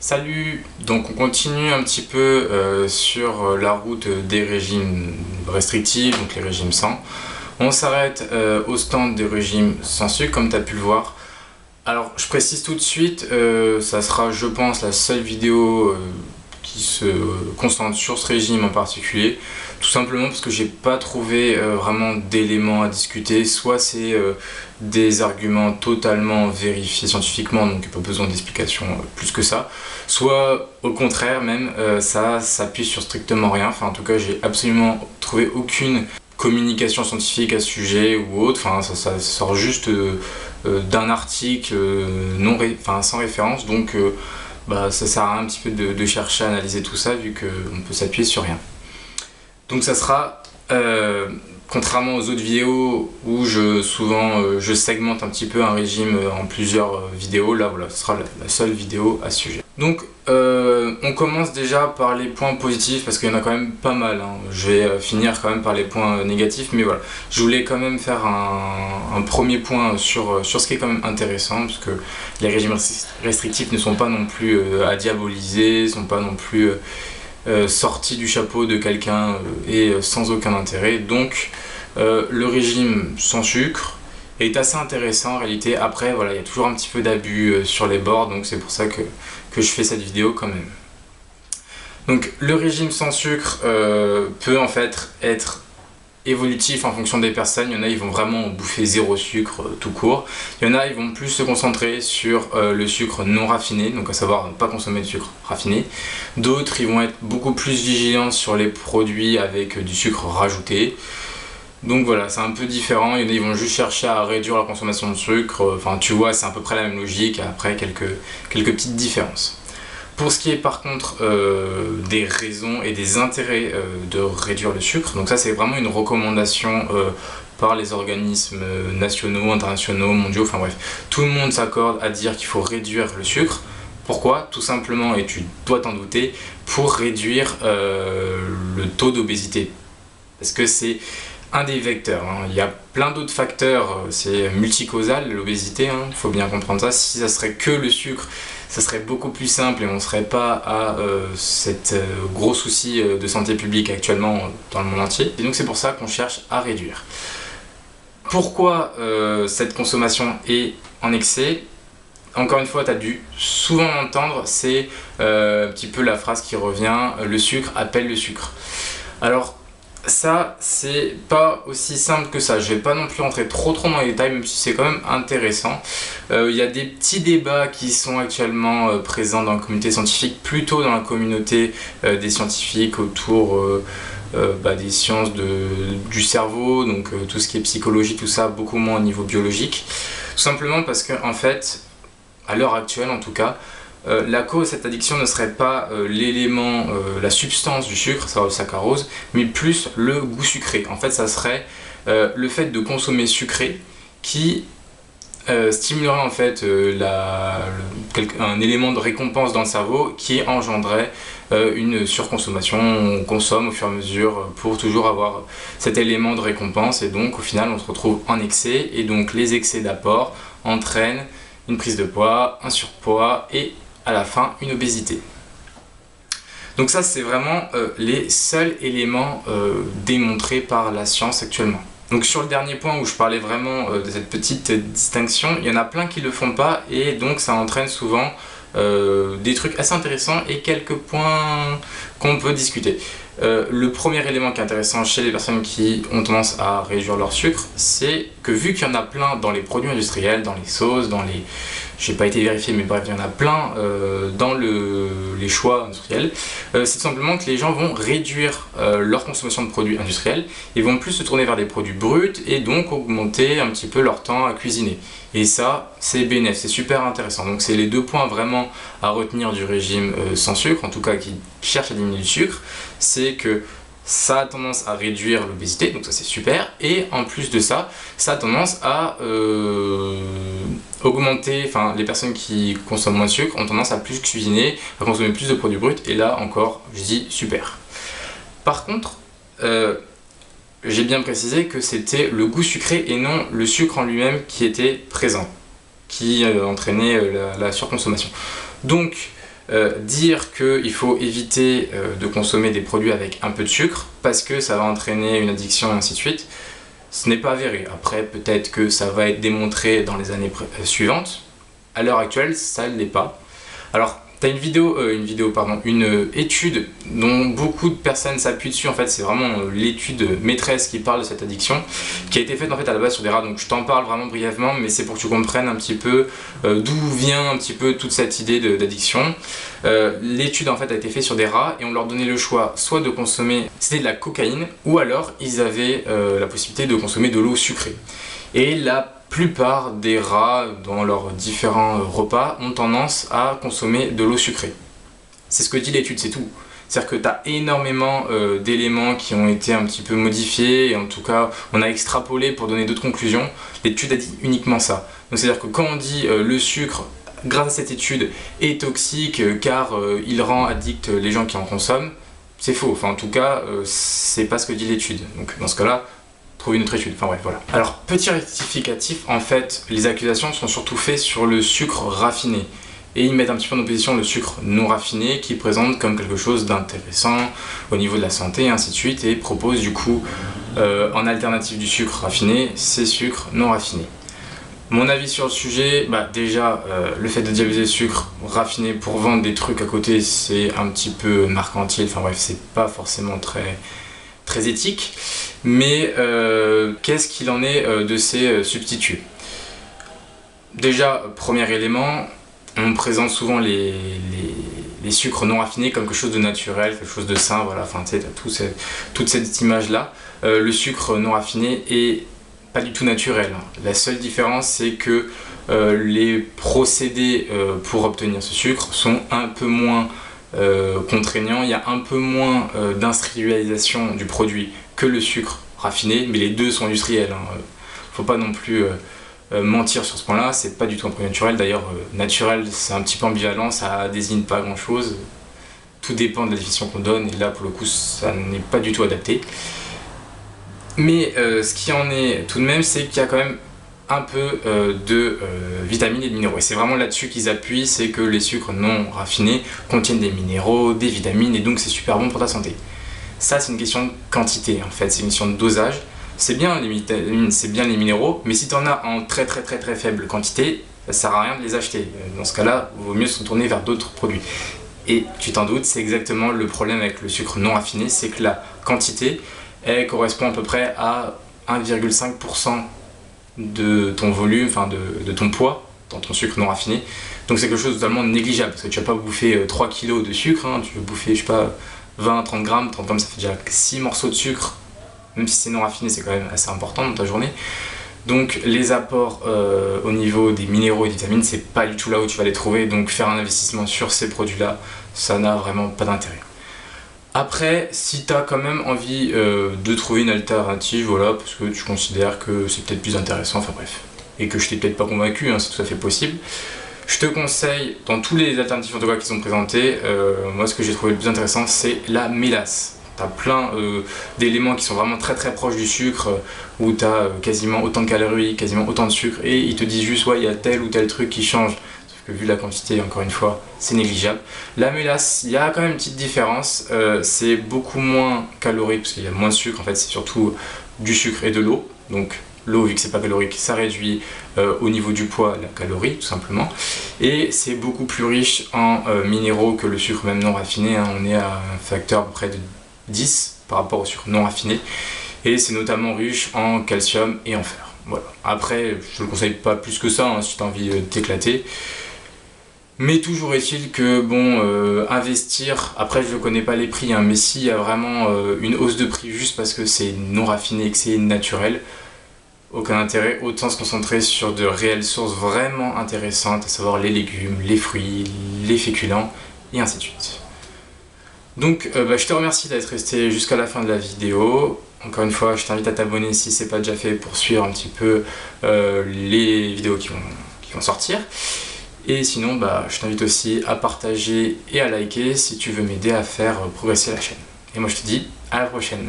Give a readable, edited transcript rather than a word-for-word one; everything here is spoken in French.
Salut! Donc on continue un petit peu sur la route des régimes restrictifs, donc les régimes sans. On s'arrête au stand des régimes sans sucre, comme tu as pu le voir. Alors je précise tout de suite, ça sera je pense la seule vidéo qui se concentre sur ce régime en particulier, tout simplement parce que j'ai pas trouvé vraiment d'éléments à discuter. Soit c'est des arguments totalement vérifiés scientifiquement, donc pas besoin d'explication plus que ça, soit au contraire même ça s'appuie sur strictement rien. Enfin en tout cas j'ai absolument trouvé aucune communication scientifique à ce sujet ou autre. Enfin ça sort juste d'un article sans référence, donc ça sert à rien un petit peu de chercher à analyser tout ça vu qu'on peut s'appuyer sur rien. Donc ça sera, contrairement aux autres vidéos où souvent je segmente un petit peu un régime en plusieurs vidéos, là voilà, ce sera la seule vidéo à ce sujet. Donc on commence déjà par les points positifs parce qu'il y en a quand même pas mal, hein. Je vais finir quand même par les points négatifs, mais voilà, je voulais quand même faire un premier point sur ce qui est quand même intéressant, parce que les régimes restrictifs ne sont pas non plus à diaboliser, ne sont pas non plus sortis du chapeau de quelqu'un et sans aucun intérêt. Donc le régime sans sucre est assez intéressant en réalité. Après voilà, il y a toujours un petit peu d'abus sur les bords, donc c'est pour ça que je fais cette vidéo quand même. Donc le régime sans sucre peut en fait être évolutif en fonction des personnes. Il y en a ils vont vraiment bouffer zéro sucre tout court. Il y en a ils vont plus se concentrer sur le sucre non raffiné, donc à savoir ne pas consommer de sucre raffiné. D'autres ils vont être beaucoup plus vigilants sur les produits avec du sucre rajouté. Donc voilà, c'est un peu différent. Il y en a ils vont juste chercher à réduire la consommation de sucre. Enfin tu vois, c'est à peu près la même logique, après quelques petites différences. Pour ce qui est par contre des raisons et des intérêts de réduire le sucre, donc ça c'est vraiment une recommandation par les organismes nationaux, internationaux, mondiaux, enfin bref, tout le monde s'accorde à dire qu'il faut réduire le sucre. Pourquoi? Tout simplement, et tu dois t'en douter, pour réduire le taux d'obésité. Parce que c'est un des vecteurs, hein. Il y a plein d'autres facteurs, c'est multicausal l'obésité, hein. Il faut bien comprendre ça. Si ça serait que le sucre, ça serait beaucoup plus simple et on ne serait pas à cet gros souci de santé publique actuellement dans le monde entier. Et donc c'est pour ça qu'on cherche à réduire. Pourquoi cette consommation est en excès? Encore une fois, tu as dû souvent entendre, c'est un petit peu la phrase qui revient, le sucre appelle le sucre. Alors ça, c'est pas aussi simple que ça. Je vais pas non plus rentrer trop dans les détails, même si c'est quand même intéressant. Il y a des petits débats qui sont actuellement présents dans la communauté scientifique, plutôt dans la communauté des scientifiques autour des sciences du cerveau, donc tout ce qui est psychologie, tout ça, beaucoup moins au niveau biologique. Tout simplement parce que en fait, à l'heure actuelle en tout cas, la cause de cette addiction ne serait pas l'élément, la substance du sucre, ça le saccharose, mais plus le goût sucré. En fait, ça serait le fait de consommer sucré qui stimulerait en fait un élément de récompense dans le cerveau qui engendrait une surconsommation. On consomme au fur et à mesure pour toujours avoir cet élément de récompense et donc au final on se retrouve en excès et donc les excès d'apport entraînent une prise de poids, un surpoids et à la fin une obésité. Donc ça c'est vraiment les seuls éléments démontrés par la science actuellement. Donc sur le dernier point où je parlais vraiment de cette petite distinction, il y en a plein qui ne le font pas et donc ça entraîne souvent des trucs assez intéressants et quelques points qu'on peut discuter. Le premier élément qui est intéressant chez les personnes qui ont tendance à réduire leur sucre, c'est que vu qu'il y en a plein dans les produits industriels, dans les sauces, dans les... J'ai pas été vérifié mais bref, il y en a plein dans les choix industriels, c'est tout simplement que les gens vont réduire leur consommation de produits industriels et vont plus se tourner vers des produits bruts et donc augmenter un petit peu leur temps à cuisiner. Et ça, c'est bénéf, c'est super intéressant. Donc c'est les deux points vraiment à retenir du régime sans sucre, en tout cas qui cherche à diminuer le sucre, c'est que ça a tendance à réduire l'obésité, donc ça c'est super, et en plus de ça, ça a tendance à augmenter, enfin les personnes qui consomment moins de sucre ont tendance à plus cuisiner, à consommer plus de produits bruts, et là encore, je dis super. Par contre, j'ai bien précisé que c'était le goût sucré et non le sucre en lui-même qui était présent, qui entraînait la surconsommation. Donc, dire qu'il faut éviter de consommer des produits avec un peu de sucre parce que ça va entraîner une addiction et ainsi de suite, ce n'est pas avéré. Après, peut-être que ça va être démontré dans les années suivantes. À l'heure actuelle, ça ne l'est pas. Alors, tu as une étude dont beaucoup de personnes s'appuient dessus. En fait, c'est vraiment l'étude maîtresse qui parle de cette addiction, qui a été faite en fait à la base sur des rats. Donc, je t'en parle vraiment brièvement, mais c'est pour que tu comprennes un petit peu d'où vient un petit peu toute cette idée d'addiction. L'étude en fait a été faite sur des rats et on leur donnait le choix soit de consommer, c'était de la cocaïne, ou alors ils avaient la possibilité de consommer de l'eau sucrée. Et la plupart des rats, dans leurs différents repas, ont tendance à consommer de l'eau sucrée. C'est ce que dit l'étude, c'est tout. C'est-à-dire que tu as énormément d'éléments qui ont été un petit peu modifiés, et en tout cas, on a extrapolé pour donner d'autres conclusions. L'étude a dit uniquement ça. Donc c'est-à-dire que quand on dit le sucre, grâce à cette étude, est toxique car il rend addict les gens qui en consomment, c'est faux. Enfin, en tout cas, c'est pas ce que dit l'étude. Donc dans ce cas-là, trouver une autre étude, enfin bref, voilà. Alors, petit rectificatif, en fait, les accusations sont surtout faites sur le sucre raffiné. Et ils mettent un petit peu en opposition le sucre non raffiné, qui présente comme quelque chose d'intéressant au niveau de la santé, et ainsi de suite, et propose du coup, en alternative du sucre raffiné, ces sucres non raffinés. Mon avis sur le sujet, déjà, le fait de diaboliser le sucre raffiné pour vendre des trucs à côté, c'est un petit peu mercantile, enfin bref, c'est pas forcément très éthique. Mais qu'est-ce qu'il en est de ces substituts? Déjà, premier élément, on présente souvent les sucres non raffinés comme quelque chose de naturel, quelque chose de sain, voilà, enfin tu sais, toute cette image-là. Le sucre non raffiné est pas du tout naturel. La seule différence, c'est que les procédés pour obtenir ce sucre sont un peu moins contraignant, il y a un peu moins d'industrialisation du produit que le sucre raffiné, mais les deux sont industriels. Faut pas non plus mentir sur ce point-là, c'est pas du tout un produit naturel. D'ailleurs, naturel, c'est un petit peu ambivalent, ça désigne pas grand-chose. Tout dépend de la définition qu'on donne, et là, pour le coup, ça n'est pas du tout adapté. Mais ce qui en est tout de même, c'est qu'il y a quand même un peu de vitamines et de minéraux. Et c'est vraiment là-dessus qu'ils appuient, c'est que les sucres non raffinés contiennent des minéraux, des vitamines, et donc c'est super bon pour ta santé. Ça, c'est une question de quantité, en fait, c'est une question de dosage. C'est bien les vitamines, c'est bien les minéraux, mais si tu en as en très faible quantité, ça sert à rien de les acheter. Dans ce cas-là, il vaut mieux se tourner vers d'autres produits. Et tu t'en doutes, c'est exactement le problème avec le sucre non raffiné, c'est que la quantité, elle correspond à peu près à 1,5% de ton volume, enfin de ton poids dans ton sucre non raffiné. Donc c'est quelque chose de totalement négligeable, parce que tu vas pas bouffer 3 kg de sucre, hein, tu vas bouffer, je sais pas, 20-30 grammes, 30 grammes ça fait déjà 6 morceaux de sucre, même si c'est non raffiné, c'est quand même assez important dans ta journée. Donc les apports au niveau des minéraux et des vitamines, c'est pas du tout là où tu vas les trouver, donc faire un investissement sur ces produits-là, ça n'a vraiment pas d'intérêt. Après, si tu as quand même envie de trouver une alternative, voilà, parce que tu considères que c'est peut-être plus intéressant, enfin bref, et que je t'ai peut-être pas convaincu, hein, c'est tout à fait possible, je te conseille, dans tous les alternatives en tout cas qui sont présentées, moi ce que j'ai trouvé le plus intéressant, c'est la mélasse. Tu as plein d'éléments qui sont vraiment très proches du sucre, où tu as quasiment autant de calories, quasiment autant de sucre, et ils te disent juste, ouais, il y a tel ou tel truc qui change. Que vu la quantité, encore une fois, c'est négligeable. La mélasse, il y a quand même une petite différence, c'est beaucoup moins calorique parce qu'il y a moins de sucre, en fait c'est surtout du sucre et de l'eau, donc l'eau vu que c'est pas calorique, ça réduit au niveau du poids la calorie tout simplement, et c'est beaucoup plus riche en minéraux que le sucre même non raffiné, hein. On est à un facteur à peu près de 10 par rapport au sucre non raffiné, et c'est notamment riche en calcium et en fer. Voilà. Après, je ne le conseille pas plus que ça, hein, si tu as envie de t'éclater. Mais toujours est-il que, bon, investir, après je ne connais pas les prix, hein, mais s'il y a vraiment une hausse de prix juste parce que c'est non raffiné et que c'est naturel, aucun intérêt, autant se concentrer sur de réelles sources vraiment intéressantes, à savoir les légumes, les fruits, les féculents, et ainsi de suite. Donc je te remercie d'être resté jusqu'à la fin de la vidéo. Encore une fois, je t'invite à t'abonner si ce n'est pas déjà fait pour suivre un petit peu les vidéos qui vont sortir. Et sinon, je t'invite aussi à partager et à liker si tu veux m'aider à faire progresser la chaîne. Et moi je te dis à la prochaine.